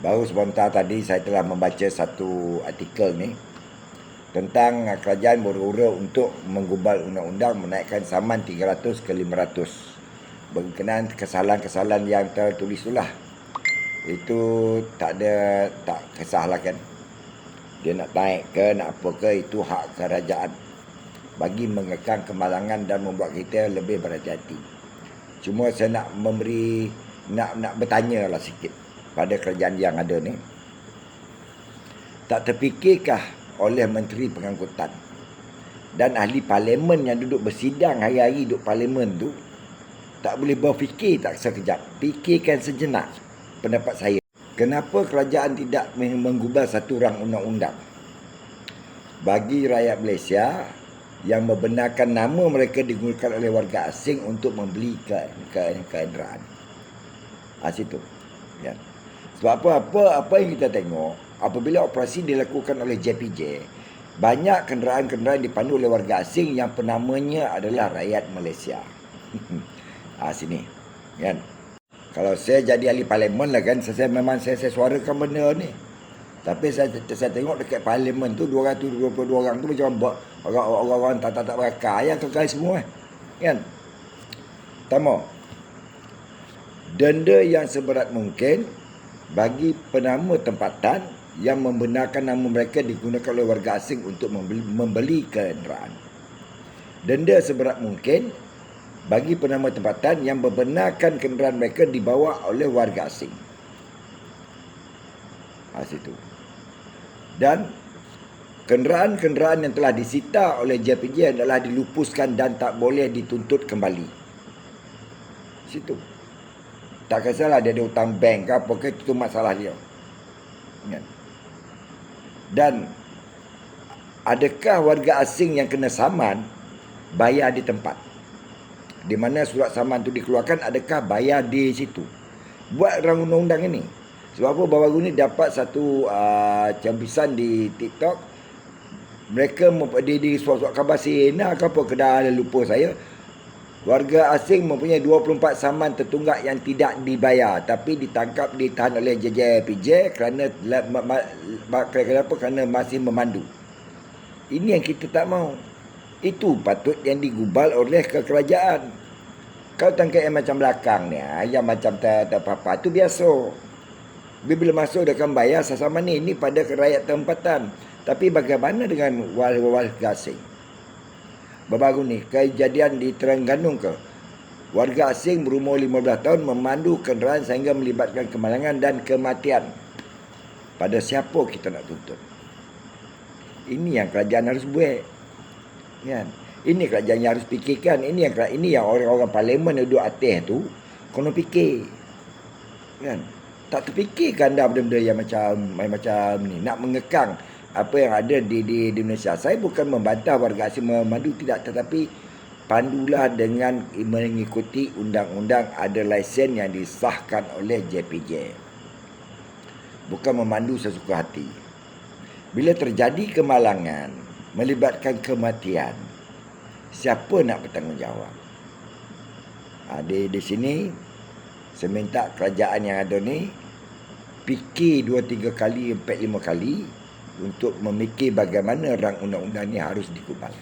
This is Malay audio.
Baru sebentar tadi saya telah membaca satu artikel ni tentang kerajaan berura untuk menggubal undang-undang menaikkan saman 300 ke 500 berkenaan kesalahan-kesalahan yang tertulis itulah. Itu tak kisah lah kan. Dia nak naik ke, nak apa ke, itu hak kerajaan bagi mengekang kemalangan dan membuat kita lebih berhati-hati. Cuma saya nak bertanya lah sikit pada kerajaan yang ada ni. Tak terfikirkah oleh Menteri Pengangkutan dan ahli parlimen yang duduk bersidang hari-hari duduk parlimen tu tak boleh berfikir tak sekejap? Fikirkan sejenak pendapat saya. Kenapa kerajaan tidak menggubal satu rang undang-undang bagi rakyat Malaysia yang membenarkan nama mereka digunakan oleh warga asing untuk membeli kenderaan? Situ. Ya. Sebab apa yang kita tengok, apabila operasi dilakukan oleh JPJ, banyak kenderaan-kenderaan dipandu oleh warga asing yang penamanya adalah rakyat Malaysia. Sini. Kan? Kalau saya jadi ahli parlimen lah kan, saya suarakan benda ni. Tapi saya tengok dekat parlimen tu 222 orang tu macam orang-orang tak berakal yang kekal semua. Kan? Pertama, denda yang seberat mungkin bagi penama tempatan yang membenarkan nama mereka digunakan oleh warga asing untuk membeli kenderaan. Denda seberat mungkin bagi penama tempatan yang membenarkan kenderaan mereka dibawa oleh warga asing. Situ. Dan kenderaan-kenderaan yang telah disita oleh JPJ adalah dilupuskan dan tak boleh dituntut kembali. Situ. Tak kisahlah dia ada hutang bank ke apa ke, itu masalah dia. Dan adakah warga asing yang kena saman bayar di tempat? Di mana surat saman itu dikeluarkan, adakah bayar di situ? Buat rang undang-undang ini. Sebab apa baru ni dapat satu campisan di TikTok. Mereka di surat-surat khabar CNN ke apa, kedah lupa saya. Warga asing mempunyai 24 saman tertunggak yang tidak dibayar, tapi ditangkap, ditahan oleh JPJ kerana masih memandu. Ini yang kita tak mahu. Itu patut yang digubal oleh kerajaan. Kalau tangkap yang macam belakang ni, yang macam tak apa-apa, tu biasa. Bila masuk dia akan bayar sasaman ni. Ini pada rakyat tempatan. Tapi bagaimana dengan warga asing? Baru ni kejadian di Terengganu ke, warga asing berumur 15 tahun memandu kenderaan sehingga melibatkan kemalangan dan kematian. Pada siapa kita nak tuntut? Ini yang kerajaan harus buat. Kan? Ini kerajaan yang harus fikirkan. Ini yang orang-orang parlimen yang duduk atas tu kena fikir. Kan? Tak terfikirkan dah benda-benda yang macam ni, nak mengekang apa yang ada di Malaysia. Saya bukan membantah warga asing memandu, tidak, tetapi pandulah dengan mengikuti undang-undang ada lesen yang disahkan oleh JPJ. Bukan memandu sesuka hati. Bila terjadi kemalangan melibatkan kematian, siapa nak bertanggungjawab? Di sini saya minta kerajaan yang ada ni fikir 2-3 kali, 4-5 kali untuk memikir bagaimana rang undang-undang ni harus digubal.